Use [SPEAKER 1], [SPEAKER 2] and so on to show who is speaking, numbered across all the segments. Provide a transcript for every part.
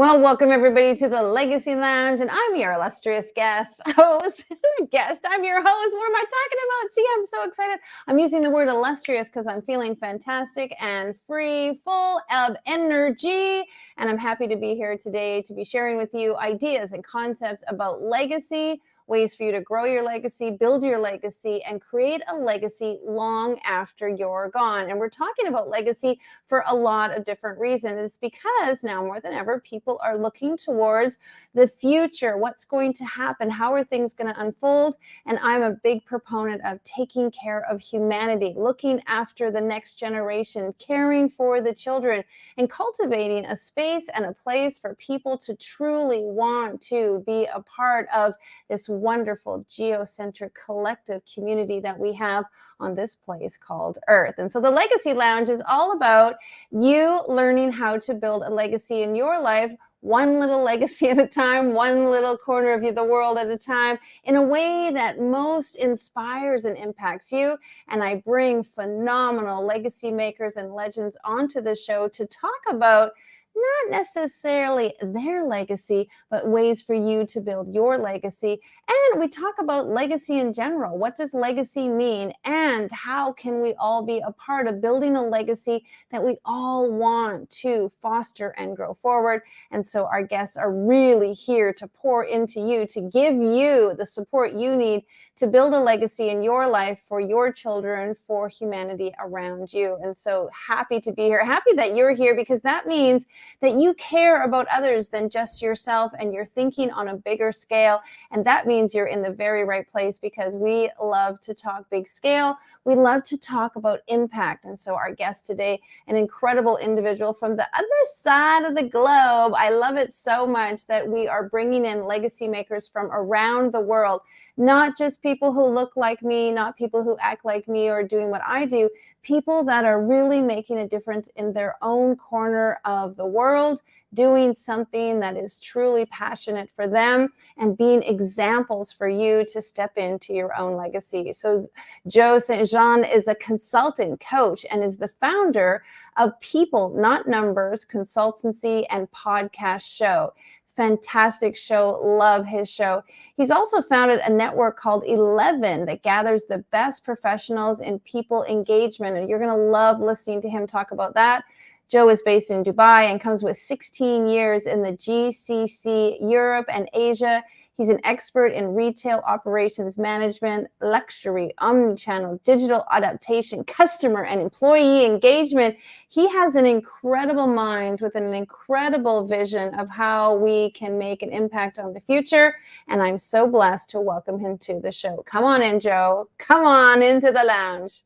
[SPEAKER 1] Well, welcome everybody to the Legacy Lounge, and I'm your illustrious host. I'm your host. What am I talking about? See, I'm so excited. I'm using the word illustrious because I'm feeling fantastic and free, full of energy. And I'm happy to be here today to be sharing with you ideas and concepts about legacy, ways for you to grow your legacy, build your legacy, and create a legacy long after you're gone. And we're talking about legacy for a lot of different reasons. It's because now more than ever, people are looking towards the future. What's going to happen? How are things going to unfold? And I'm a big proponent of taking care of humanity, looking after the next generation, caring for the children, and cultivating a space and a place for people to truly want to be a part of this wonderful geocentric collective community that we have on this place called Earth. And so the Legacy Lounge is all about you learning how to build a legacy in your life, one little legacy at a time, one little corner of the world at a time, in a way that most inspires and impacts you. And I bring phenomenal legacy makers and legends onto the show to talk about not necessarily their legacy, but ways for you to build your legacy. And we talk about legacy in general. What does legacy mean? And how can we all be a part of building a legacy that we all want to foster and grow forward? And so our guests are really here to pour into you, to give you the support you need to build a legacy in your life, for your children, for humanity around you. And so happy to be here. Happy that you're here, because that means that you care about others than just yourself, and you're thinking on a bigger scale. And that means you're in the very right place, because we love to talk big scale. We love to talk about impact. And so our guest today, an incredible individual from the other side of the globe. I love it so much that we are bringing in legacy makers from around the world, not just people who look like me, not people who act like me or doing what I do, people that are really making a difference in their own corner of the world, doing something that is truly passionate for them, and being examples for you to step into your own legacy. So Joe Sejean is a consultant, coach, and is the founder of People Not Numbers consultancy and podcast show. Fantastic show. Love his show. He's also founded a network called 11 that gathers the best professionals in people engagement. And you're going to love listening to him talk about that. Joe is based in Dubai and comes with 16 years in the GCC, Europe and Asia. He's an expert in retail operations management, luxury, omnichannel, digital adaptation, customer and employee engagement. He has an incredible mind with an incredible vision of how we can make an impact on the future. And I'm so blessed to welcome him to the show. Come on in, Joe. Come on into the lounge.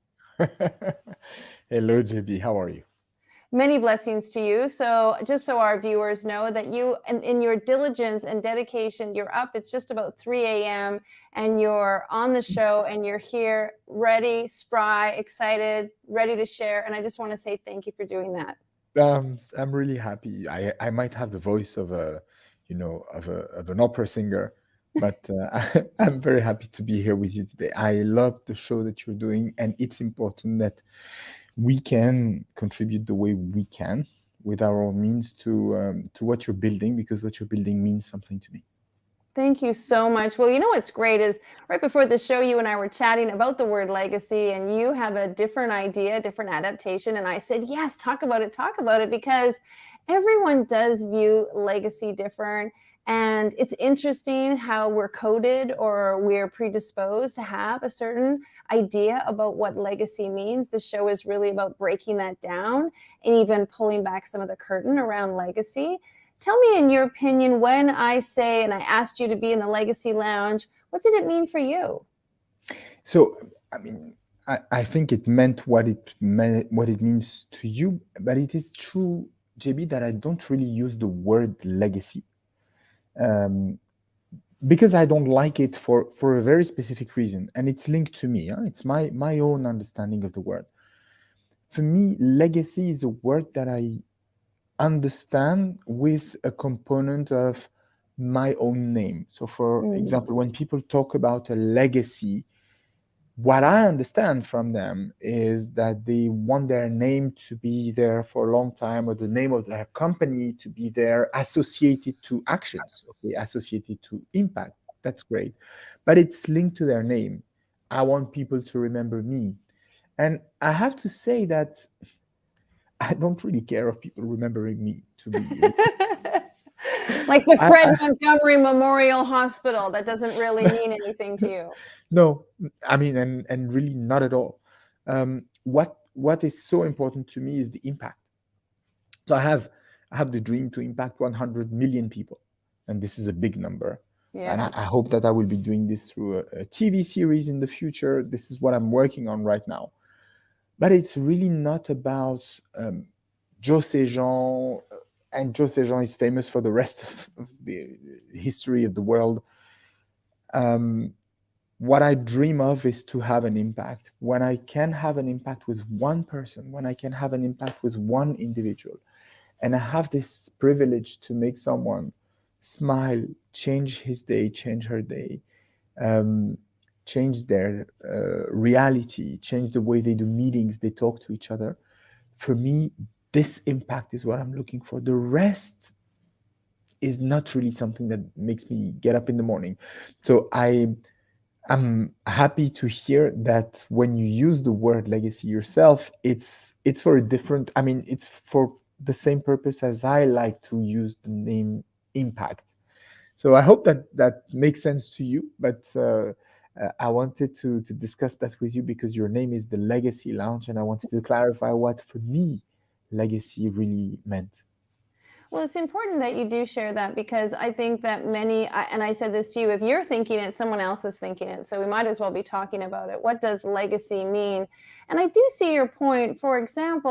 [SPEAKER 2] Hello, JB. How are you?
[SPEAKER 1] Many blessings to you. So just so our viewers know that you, in your diligence and dedication, you're up, it's just about 3 a.m. and you're on the show and you're here ready, spry, excited, ready to share. And I just want to say thank you for doing that.
[SPEAKER 2] I'm really happy. I might have the voice of of an opera singer, but I'm very happy to be here with you today. I love the show that you're doing, and it's important that we can contribute the way we can with our own means to what you're building, because what you're building means something to me.
[SPEAKER 1] Thank you so much. Well, you know what's great is right before the show, you and I were chatting about the word legacy, and you have a different idea, different adaptation. And I said, yes, talk about it, because everyone does view legacy different. And it's interesting how we're coded or we're predisposed to have a certain idea about what legacy means. The show is really about breaking that down and even pulling back some of the curtain around legacy. Tell me, in your opinion, when I say, and I asked you to be in the Legacy Lounge, what did it mean for you?
[SPEAKER 2] So, I mean, I think it meant what it means to you, but it is true, JB, that I don't really use the word legacy. Because I don't like it for a very specific reason, and it's linked to me. It's my own understanding of the word. For me, legacy is a word that I understand with a component of my own name. So, for example, when people talk about a legacy, what I understand from them is that they want their name to be there for a long time, or the name of their company to be there, associated to actions, okay, associated to impact. That's great. But it's linked to their name. I want people to remember me. And I have to say that I don't really care of people remembering me, to be.
[SPEAKER 1] Like the
[SPEAKER 2] I,
[SPEAKER 1] Fred
[SPEAKER 2] I,
[SPEAKER 1] Montgomery Memorial Hospital, that doesn't really mean anything to you.
[SPEAKER 2] no, I mean, and really not at all. What is so important to me is the impact. So I have the dream to impact 100 million people, and this is a big number. And I
[SPEAKER 1] Yes.
[SPEAKER 2] hope that I will be doing this through a TV series in the future. This is what I'm working on right now. But it's really not about Joe Sejean, and Joe Sejean is famous for the rest of the history of the world. Um, what I dream of is to have an impact. When I can have an impact with one person, when I can have an impact with one individual, and I have this privilege to make someone smile, change his day, change her day, um, change their reality, change the way they do meetings, they talk to each other. For me, this impact is what I'm looking for. The rest is not really something that makes me get up in the morning. So I'm happy to hear that when you use the word legacy yourself, it's for a different. I mean, it's for the same purpose as I like to use the name impact. So I hope that that makes sense to you. But I wanted to discuss that with you because your name is the Legacy Lounge, and I wanted to clarify what for me legacy really meant.
[SPEAKER 1] Well, it's important that you do share that because I think that and I said this to you, if you're thinking it, someone else is thinking it. So we might as well be talking about it. What does legacy mean? And I do see your point. For example,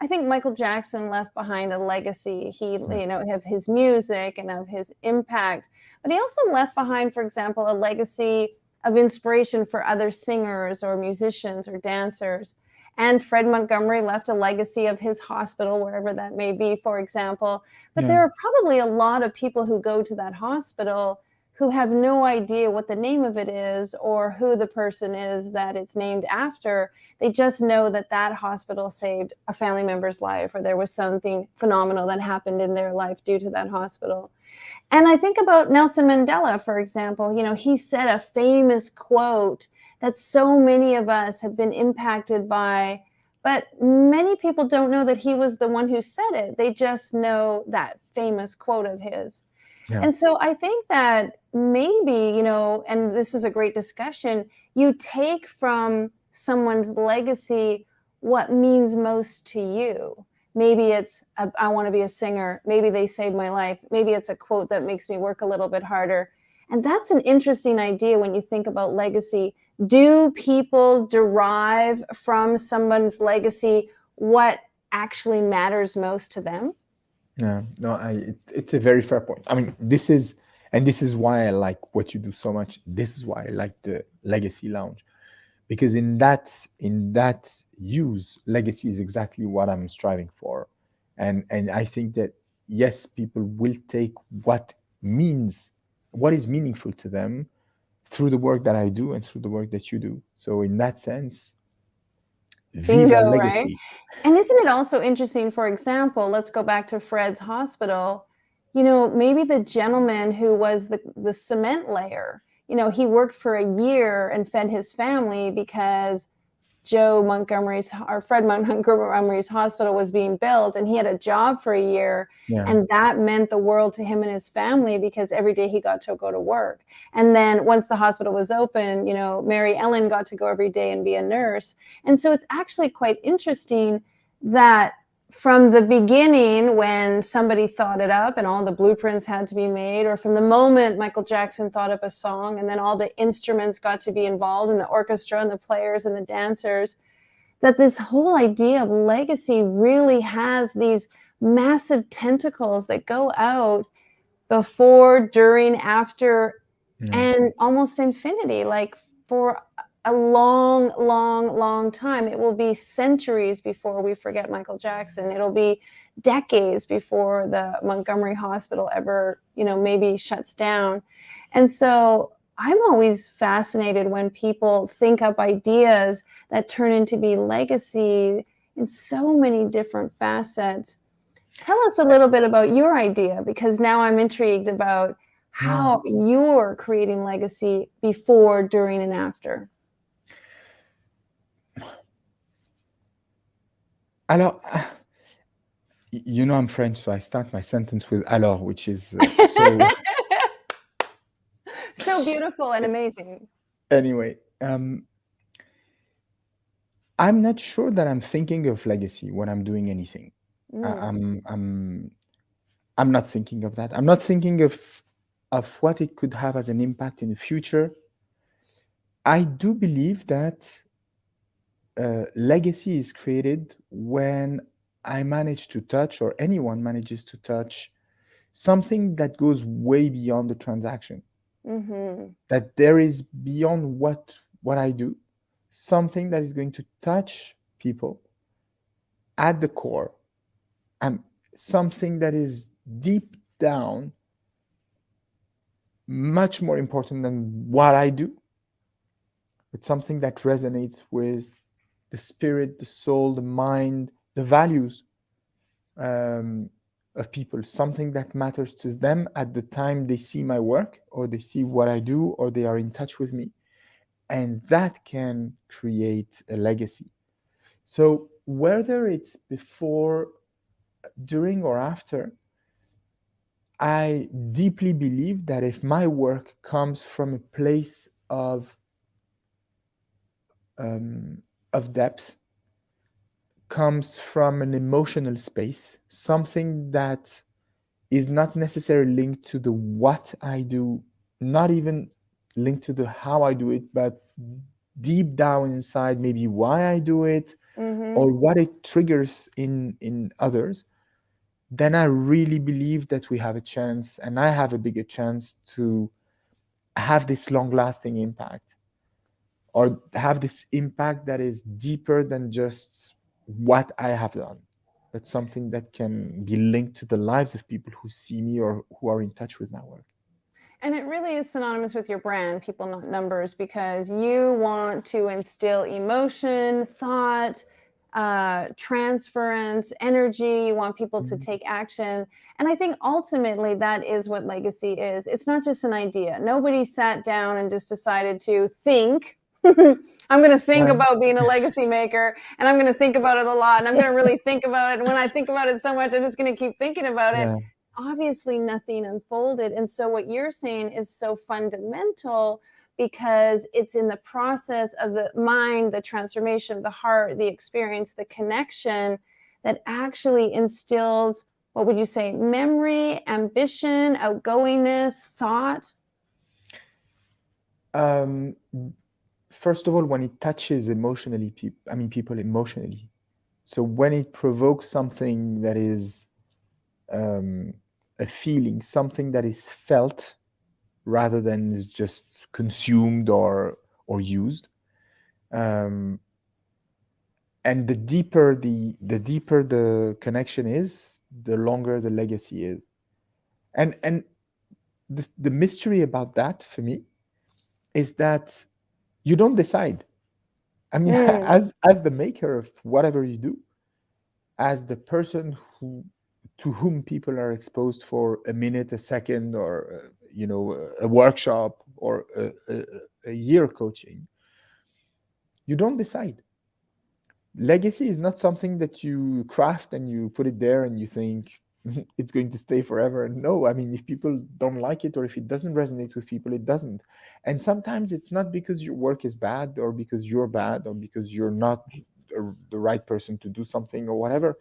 [SPEAKER 1] I think Michael Jackson left behind a legacy.
[SPEAKER 2] Yeah.
[SPEAKER 1] Of his music and of his impact, but he also left behind, for example, a legacy of inspiration for other singers or musicians or dancers. And Fred Montgomery left a legacy of his hospital, wherever that may be, for example. But
[SPEAKER 2] Yeah.
[SPEAKER 1] there are probably a lot of people who go to that hospital who have no idea what the name of it is or who the person is that it's named after. They just know that that hospital saved a family member's life or there was something phenomenal that happened in their life due to that hospital. And I think about Nelson Mandela, for example. He said a famous quote that so many of us have been impacted by, but many people don't know that he was the one who said it. They just know that famous quote of his.
[SPEAKER 2] Yeah.
[SPEAKER 1] And so I think that maybe, and this is a great discussion, you take from someone's legacy what means most to you. Maybe it's, I want to be a singer. Maybe they saved my life. Maybe it's a quote that makes me work a little bit harder. And that's an interesting idea when you think about legacy. Do people derive from someone's legacy what actually matters most to them?
[SPEAKER 2] Yeah, no, it's a very fair point. I mean, this is why I like what you do so much. This is why I like the Legacy Lounge, because in that use, legacy is exactly what I'm striving for, and I think that yes, people will take what is meaningful to them through the work that I do and through the work that you do. So in that sense, vive la
[SPEAKER 1] Bingo, right?
[SPEAKER 2] legacy.
[SPEAKER 1] And isn't it also interesting, for example, let's go back to Fred's hospital, maybe the gentleman who was the cement layer, he worked for a year and fed his family because Fred Montgomery's hospital was being built and he had a job for a year.
[SPEAKER 2] Yeah,
[SPEAKER 1] And that meant the world to him and his family because every day he got to go to work. And then once the hospital was open, Mary Ellen got to go every day and be a nurse. And so it's actually quite interesting that from the beginning, when somebody thought it up and all the blueprints had to be made, or from the moment Michael Jackson thought up a song and then all the instruments got to be involved and the orchestra and the players and the dancers, that this whole idea of legacy really has these massive tentacles that go out before, during, after,
[SPEAKER 2] yeah,
[SPEAKER 1] and almost infinity. Like for a long, long, long time. It will be centuries before we forget Michael Jackson. It'll be decades before the Montgomery Hospital ever, maybe shuts down. And so I'm always fascinated when people think up ideas that turn into be legacy in so many different facets. Tell us a little bit about your idea, because now I'm intrigued about
[SPEAKER 2] Yeah.
[SPEAKER 1] how you're creating legacy before, during, and after.
[SPEAKER 2] Alors, you know I'm French, so I start my sentence with alors, which is so.
[SPEAKER 1] So beautiful and amazing.
[SPEAKER 2] Anyway, I'm not sure that I'm thinking of legacy when I'm doing anything. I,
[SPEAKER 1] Mm,
[SPEAKER 2] I'm not thinking of that. I'm not thinking of what it could have as an impact in the future. I do believe that legacy is created when I manage to touch, or anyone manages to touch, something that goes way beyond the transaction.
[SPEAKER 1] mm-hmm,
[SPEAKER 2] That there is beyond what I do, something that is going to touch people at the core, and something that is deep down much more important than what I do, but something that resonates with the spirit, the soul, the mind, the values um, of people, something that matters to them at the time they see my work, or they see what I do, or they are in touch with me. And that can create a legacy. So, whether it's before, during, or after, I deeply believe that if my work comes from a place um, of depth, comes from an emotional space, something that is not necessarily linked to the what I do, not even linked to the how I do it, but deep down inside, maybe why I do it,
[SPEAKER 1] mm-hmm.
[SPEAKER 2] or what it triggers in others, then I really believe that we have a chance, and I have a bigger chance to have this long lasting impact, or have this impact that is deeper than just what I have done. That's something that can be linked to the lives of people who see me or who are in touch with my work.
[SPEAKER 1] And it really is synonymous with your brand, People Not Numbers, because you want to instill emotion, thought, transference, energy. You want people to
[SPEAKER 2] Mhm.
[SPEAKER 1] take action. And I think ultimately that is what legacy is. It's not just an idea. Nobody sat down and just decided to think. I'm going to think
[SPEAKER 2] Yeah,
[SPEAKER 1] about being a legacy maker, and I'm going to think about it a lot, and I'm going to really think about it. And when I think about it so much, I'm just going to keep thinking about it.
[SPEAKER 2] yeah.
[SPEAKER 1] Obviously nothing unfolded. And so what you're saying is so fundamental, because it's in the process of the mind, the transformation, the heart, the experience, the connection, that actually instills, what would you say, memory, ambition, outgoingness, thought.
[SPEAKER 2] Um, First of all, when it touches emotionally, people emotionally. So when it provokes something that is um, a feeling, something that is felt rather than is just consumed or used. Um, and the deeper the connection is, the longer the legacy is. And the mystery about that for me is that you don't decide. I mean,
[SPEAKER 1] Mm,
[SPEAKER 2] as the maker of whatever you do, as the person who to whom people are exposed for a minute, a second, or a workshop, or a year coaching, you don't decide. Legacy is not something that you craft and you put it there and you think it's going to stay forever. No, I mean, if people don't like it, or if it doesn't resonate with people, it doesn't. And sometimes it's not because your work is bad, or because you're bad, or because you're not the right person to do something, or whatever.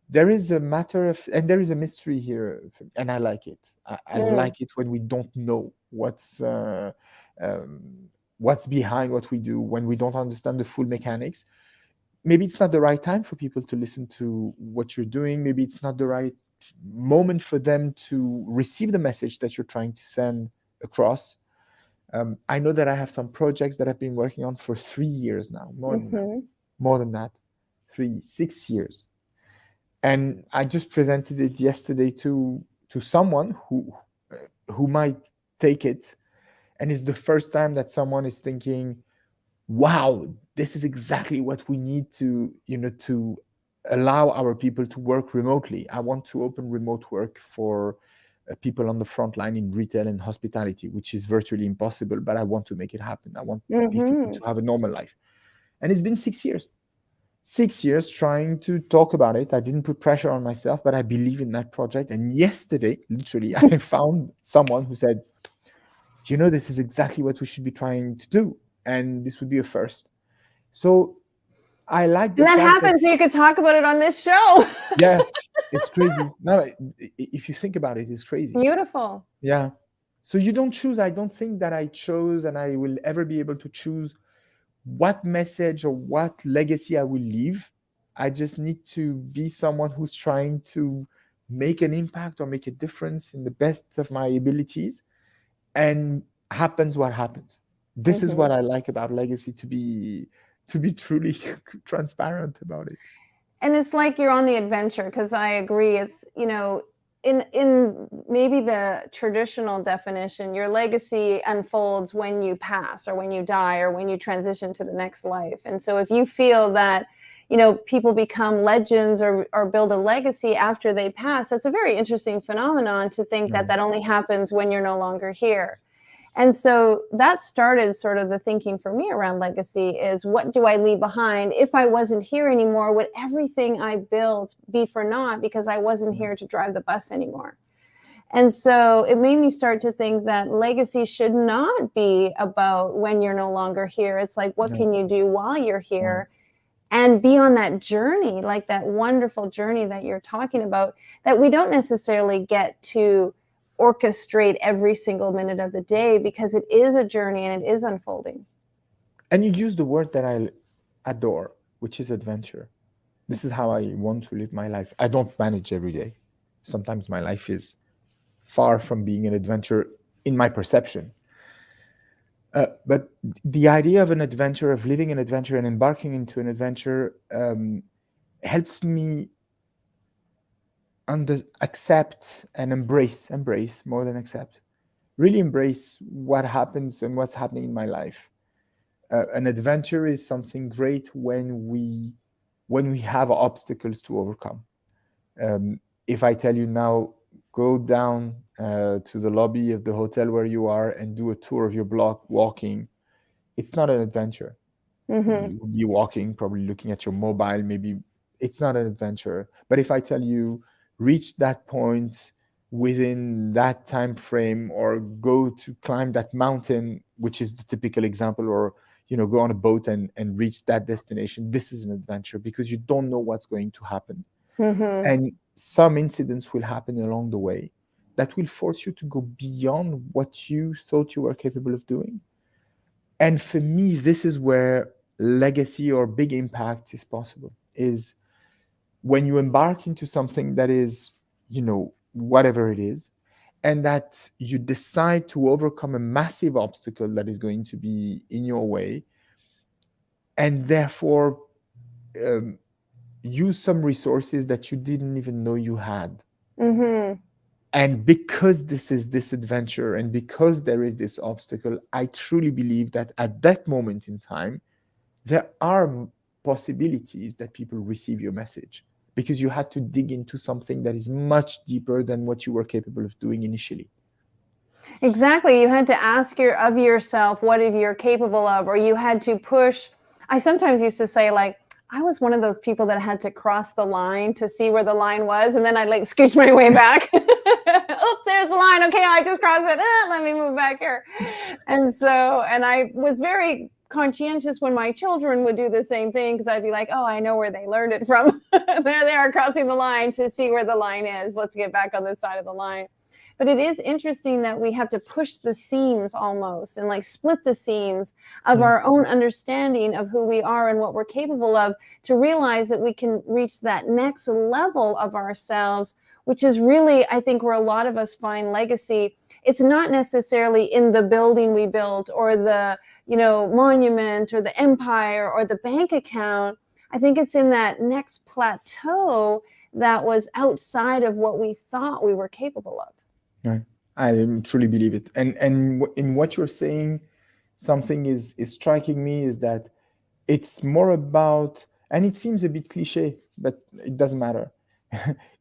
[SPEAKER 2] There is a matter of, and there is a mystery here, and I like it. I
[SPEAKER 1] mm,
[SPEAKER 2] like it when we don't know um, what's behind what we do, when we don't understand the full mechanics. Maybe it's not the right time for people to listen to what you're doing. Maybe it's not the right moment for them to receive the message that you're trying to send across. I know that I have some projects that I've been working on for 3 years now,
[SPEAKER 1] mm-hmm,
[SPEAKER 2] more than that, 6 years. And I just presented it yesterday to someone who might take it And it's the first time that someone is thinking, wow, this is exactly what we need to, to allow our people to work remotely. I want to open remote work for people on the front line in retail and hospitality, which is virtually impossible, but I want to make it happen. I want these people
[SPEAKER 1] Mm-hmm.
[SPEAKER 2] to have a normal life. And it's been 6 years. 6 years trying to talk about it. I didn't put pressure on myself, but I believe in that project. And yesterday, literally, I found someone who said, this is exactly what we should be trying to do. And this would be a first. So I like
[SPEAKER 1] And
[SPEAKER 2] the
[SPEAKER 1] that
[SPEAKER 2] fact that,
[SPEAKER 1] happened so you could talk about it on this show.
[SPEAKER 2] yeah, it's crazy. Now, if you think about it, it's crazy.
[SPEAKER 1] Beautiful.
[SPEAKER 2] Yeah. So you don't choose. I don't think that I chose and I will ever be able to choose what message or what legacy I will leave. I just need to be someone who's trying to make an impact or make a difference in the best of my abilities, and happens what happens. This is
[SPEAKER 1] Mm-hmm.
[SPEAKER 2] what I like about legacy, to be truly transparent about it.
[SPEAKER 1] And it's like you're on the adventure, because I agree. It's, in maybe the traditional definition, your legacy unfolds when you pass or when you die or when you transition to the next life. And so if you feel that, people become legends or build a legacy after they pass, that's a very interesting phenomenon to think that
[SPEAKER 2] Right.
[SPEAKER 1] that only happens when you're no longer here. And so that started sort of the thinking for me around legacy is, what do I leave behind? If I wasn't here anymore, would everything I built be for naught because I wasn't
[SPEAKER 2] Yeah.
[SPEAKER 1] here to drive the bus anymore? And so it made me start to think that legacy should not be about when you're no longer here. It's like, what
[SPEAKER 2] No.
[SPEAKER 1] can you do while you're
[SPEAKER 2] Right.
[SPEAKER 1] here? And be on that journey, like that wonderful journey that you're talking about, that we don't necessarily get to orchestrate every single minute of the day, because it is a journey and it is unfolding.
[SPEAKER 2] And you use the word that I adore, which is adventure. This is how I want to live my life. I don't manage every day. Sometimes my life is far from being an adventure in my perception. But the idea of an adventure, of living an adventure and embarking into an adventure, helps me accept and embrace more than accept, really embrace what happens and what's happening in my life. An adventure is something great when we have obstacles to overcome. If I tell you now, go down to the lobby of the hotel where you are and do a tour of your block walking, it's not an adventure.
[SPEAKER 1] Mm-hmm.
[SPEAKER 2] You will be walking, probably looking at your mobile, maybe. It's not an adventure. But if I tell you, reach that point within that time frame, or go to climb that mountain, which is the typical example, or go on a boat and reach that destination, this is an adventure, because you don't know what's going to happen.
[SPEAKER 1] Mm-hmm.
[SPEAKER 2] And some incidents will happen along the way that will force you to go beyond what you thought you were capable of doing. And for me, this is where legacy or big impact is possible, is when you embark into something that is, whatever it is, and that you decide to overcome a massive obstacle that is going to be in your way, and therefore um, use some resources that you didn't even know you had.
[SPEAKER 1] Mm-hmm.
[SPEAKER 2] And because this is this adventure, and because there is this obstacle, I truly believe that at that moment in time, there are possibilities that people receive your message, because you had to dig into something that is much deeper than what you were capable of doing initially.
[SPEAKER 1] Exactly. You had to ask of yourself what if you're capable of, or you had to push. I sometimes used to say, like, I was one of those people that had to cross the line to see where the line was, and then I'd like scooch my way back. Oops, there's the line. Okay, I just crossed it. Let me move back here. And I was very conscientious when my children would do the same thing, because I'd be like, oh, I know where they learned it from. There they are crossing the line to see where the line is. Let's get back on this side of the line. But it is interesting that we have to push the seams almost, and like split the seams of
[SPEAKER 2] Yeah.
[SPEAKER 1] our own understanding of who we are and what we're capable of, to realize that we can reach that next level of ourselves, which is really, I think, where a lot of us find legacy. It's not necessarily in the building we built, or the, monument, or the empire, or the bank account. I think it's in that next plateau that was outside of what we thought we were capable of.
[SPEAKER 2] Right. I truly believe it. And in what you're saying, something is striking me is that it's more about, and it seems a bit cliche, but it doesn't matter.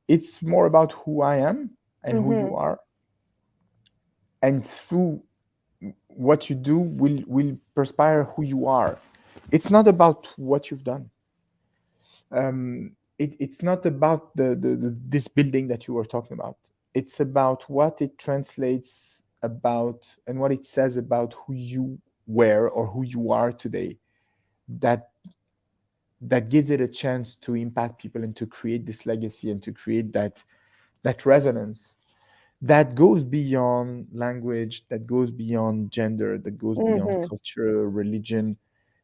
[SPEAKER 2] It's more about who I am and who you
[SPEAKER 1] Mm-hmm.
[SPEAKER 2] are, and through what you do will perspire who you are. It's not about what you've done. It's not about this building that you were talking about. It's about what it translates about and what it says about who you were or who you are today. That that gives it a chance to impact people and to create this legacy and to create that resonance that goes beyond language, that goes beyond gender, that goes beyond
[SPEAKER 1] Mm-hmm.
[SPEAKER 2] culture, religion,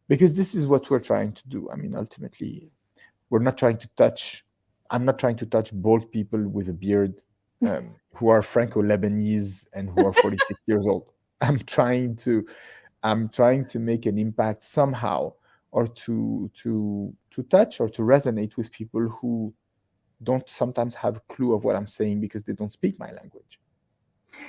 [SPEAKER 2] because this is what we're trying to do. I mean, ultimately, we're not trying to touch. I'm not trying to touch bald people with a beard who are Franco-Lebanese and who are 46 years old. I'm trying to I'm trying to make an impact somehow, or to touch or to resonate with people who don't sometimes have a clue of what I'm saying because they don't speak my language.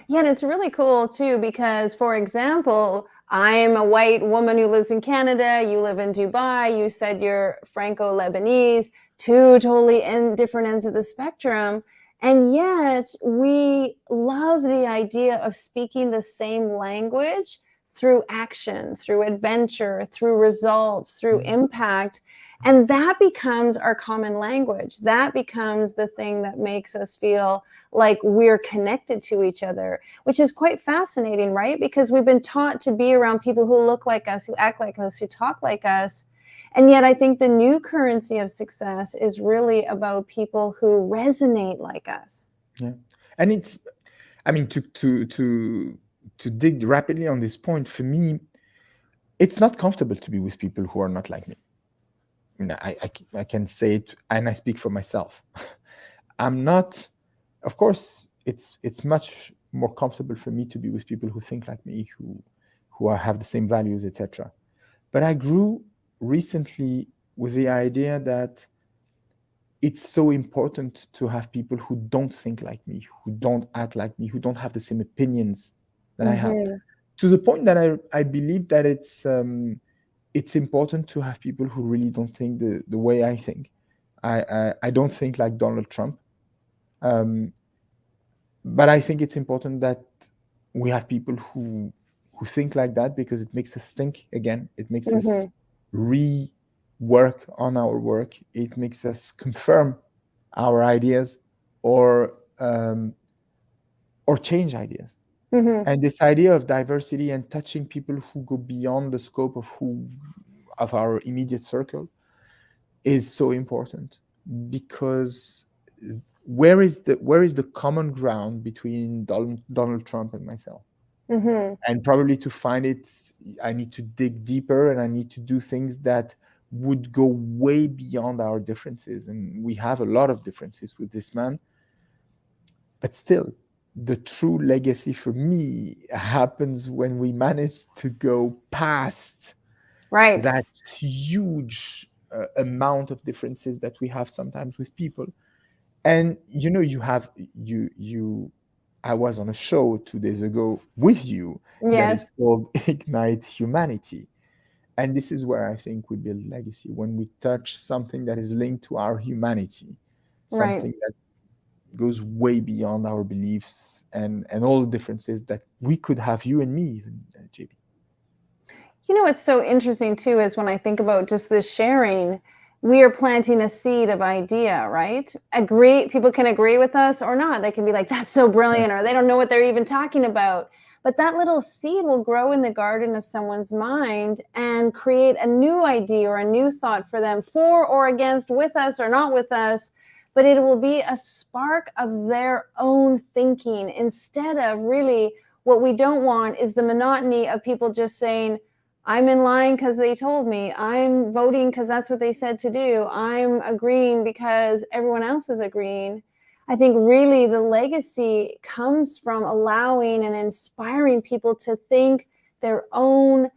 [SPEAKER 1] Yeah, and it's really cool too because, for example, I'm a white woman who lives in Canada. You live in Dubai. You said you're Franco Lebanese, two totally different ends of the spectrum. And yet, we love the idea of speaking the same language through action, through adventure, through results, through
[SPEAKER 2] Mm.
[SPEAKER 1] impact. And that becomes our common language. That becomes the thing that makes us feel like we're connected to each other, which is quite fascinating, right? Because we've been taught to be around people who look like us, who act like us, who talk like us. And yet, I think the new currency of success is really about people who resonate like us.
[SPEAKER 2] Yeah, and it's. I mean, to dig rapidly on this point, for me, it's not comfortable to be with people who are not like me. I mean, I can say it, and I speak for myself. I'm not. Of course, it's much more comfortable for me to be with people who think like me, have the same values, etc. But I grew recently with the idea that it's so important to have people who don't think like me, who don't act like me, who don't have the same opinions that I have.
[SPEAKER 1] Mm-hmm.
[SPEAKER 2] To the point that I believe that it's important to have people who really don't think the way I think. I don't think like Donald Trump, um, but I think it's important that we have people who think like that because it makes us think again. It makes us
[SPEAKER 1] Mm-hmm.
[SPEAKER 2] rework on our work. It makes us confirm our ideas or change ideas.
[SPEAKER 1] Mm-hmm.
[SPEAKER 2] And this idea of diversity and touching people who go beyond the scope of our immediate circle is so important, because where is the common ground between Donald Trump and myself?
[SPEAKER 1] Mm-hmm.
[SPEAKER 2] And probably to find it, I need to dig deeper and I need to do things that would go way beyond our differences. And we have a lot of differences with this man, but still, the true legacy for me happens when we manage to go past
[SPEAKER 1] Right.
[SPEAKER 2] that huge amount of differences that we have sometimes with people. And you I was on a show 2 days ago with you that is
[SPEAKER 1] Yes.
[SPEAKER 2] called Ignite Humanity. And this is where I think we build legacy, when we touch something that is linked to our humanity,
[SPEAKER 1] Right.
[SPEAKER 2] something that goes way beyond our beliefs and all the differences that we could have, you and me, even, JB.
[SPEAKER 1] You know what's so interesting too is when I think about just this sharing, we are planting a seed of idea, right? Agree, people can agree with us or not. They can be like, that's so
[SPEAKER 2] Yeah.
[SPEAKER 1] brilliant, or they don't know what they're even talking about. But that little seed will grow in the garden of someone's mind and create a new idea or a new thought for them, for or against, with us or not with us. But it will be a spark of their own thinking instead of really what we don't want is the monotony of people just saying, I'm in line because they told me. I'm voting because that's what they said to do. I'm agreeing because everyone else is agreeing. I think really the legacy comes from allowing and inspiring people to think their own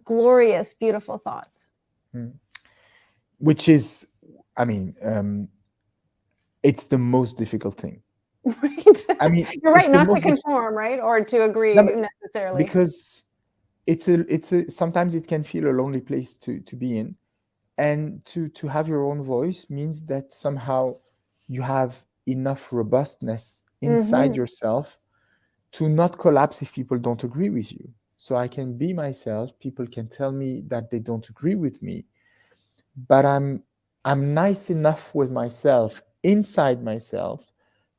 [SPEAKER 1] glorious, beautiful thoughts.
[SPEAKER 2] Mm. Which is, I mean, it's the most difficult thing.
[SPEAKER 1] Right.
[SPEAKER 2] I mean,
[SPEAKER 1] You're
[SPEAKER 2] it's
[SPEAKER 1] right
[SPEAKER 2] the
[SPEAKER 1] not to
[SPEAKER 2] most
[SPEAKER 1] conform, right? Or to agree
[SPEAKER 2] no, but
[SPEAKER 1] necessarily.
[SPEAKER 2] because it's a sometimes it can feel a lonely place to be in, and to have your own voice means that somehow you have enough robustness inside
[SPEAKER 1] Mhm.
[SPEAKER 2] yourself to not collapse if people don't agree with you. So I can be myself. People can tell me that they don't agree with me, but I'm nice enough with myself inside myself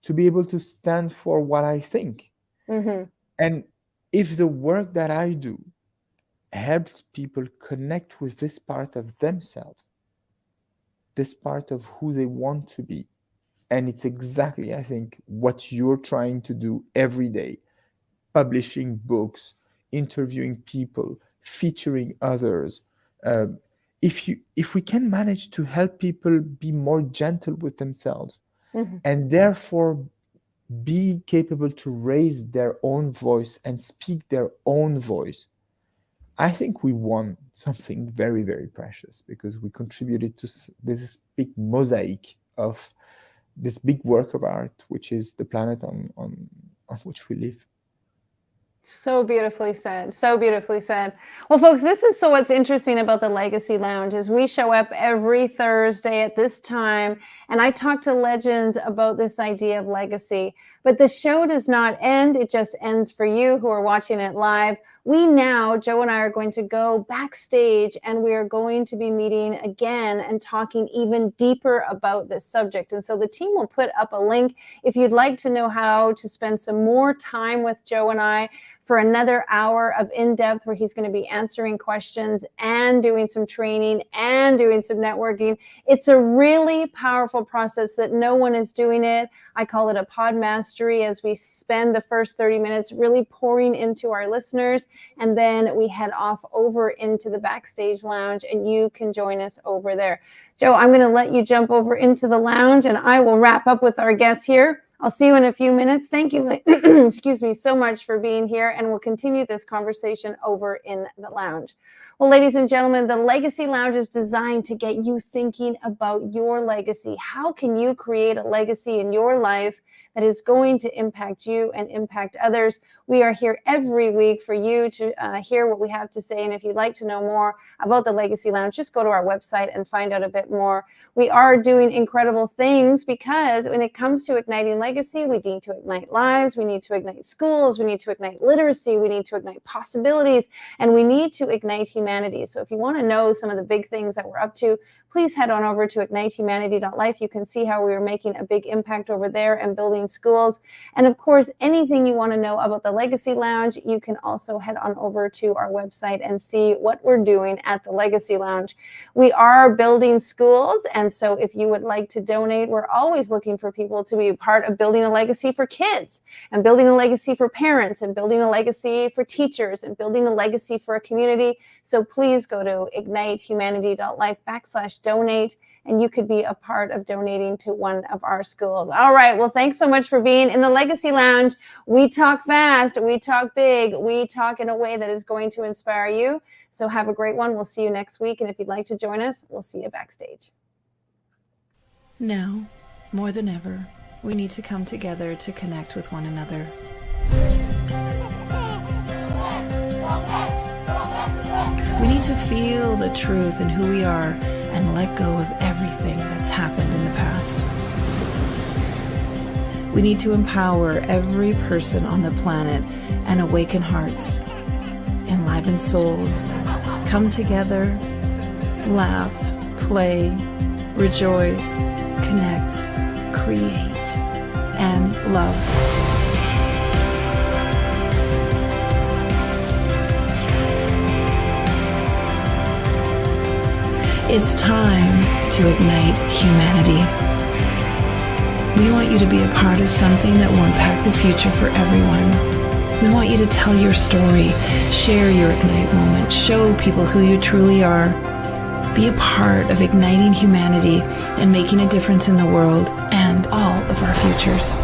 [SPEAKER 2] to be able to stand for what I think.
[SPEAKER 1] Mhm.
[SPEAKER 2] And if the work that I do helps people connect with this part of themselves, this part of who they want to be, and it's exactly, I think, what you're trying to do every day, publishing books, interviewing people, featuring others. Um, if we can manage to help people be more gentle with themselves
[SPEAKER 1] Mhm.
[SPEAKER 2] and therefore be capable to raise their own voice and speak their own voice, I think we won something very, very precious because we contributed to this big mosaic of this big work of art, which is the planet on which we live.
[SPEAKER 1] So beautifully said. So beautifully said. Well, folks, this is so what's interesting about the Legacy Lounge is we show up every Thursday at this time, and I talk to legends about this idea of legacy. But the show does not end. It just ends for you who are watching it live. We now, Joe and I, are going to go backstage and we are going to be meeting again and talking even deeper about this subject. And so the team will put up a link if you'd like to know how to spend some more time with Joe and I for another hour of in-depth where he's going to be answering questions and doing some training and doing some networking. It's a really powerful process that no one is doing it. I call it a pod mastery as we spend the first 30 minutes really pouring into our listeners. And then we head off over into the backstage lounge and you can join us over there. Joe, I'm going to let you jump over into the lounge and I will wrap up with our guests here. I'll see you in a few minutes. Thank you, excuse me, so much for being here, and we'll continue this conversation over in the lounge. Well, ladies and gentlemen, the Legacy Lounge is designed to get you thinking about your legacy. How can you create a legacy in your life that is going to impact you and impact others? We are here every week for you to hear what we have to say, and if you'd like to know more about the Legacy Lounge, just go to our website and find out a bit more. We are doing incredible things because when it comes to igniting legacy, we need to ignite lives, we need to ignite schools, we need to ignite literacy, we need to ignite possibilities, and we need to ignite humanity. So if you want to know some of the big things that we're up to, please head on over to ignitehumanity.life. You can see how we are making a big impact over there and building schools. And of course, anything you want to know about the Legacy Lounge, you can also head on over to our website and see what we're doing at the Legacy Lounge. We are building schools, and so if you would like to donate, we're always looking for people to be a part of building a legacy for kids and building a legacy for parents and building a legacy for teachers and building a legacy for a community. So please go to ignitehumanity.life/donate, and you could be a part of donating to one of our schools. All right. Well, thanks so much for being in the Legacy Lounge. We talk fast, we talk big, we talk in a way that is going to inspire you. So have a great one. We'll see you next week. And if you'd like to join us, we'll see you backstage.
[SPEAKER 3] Now, more than ever, we need to come together to connect with one another. We need to feel the truth in who we are and let go of everything that's happened in the past. We need to empower every person on the planet and awaken hearts, enliven souls, come together, laugh, play, rejoice, connect, create, and love. It's time to ignite humanity. We want you to be a part of something that will impact the future for everyone. We want you to tell your story, share your Ignite moment, show people who you truly are. Be a part of igniting humanity and making a difference in the world and all of our futures.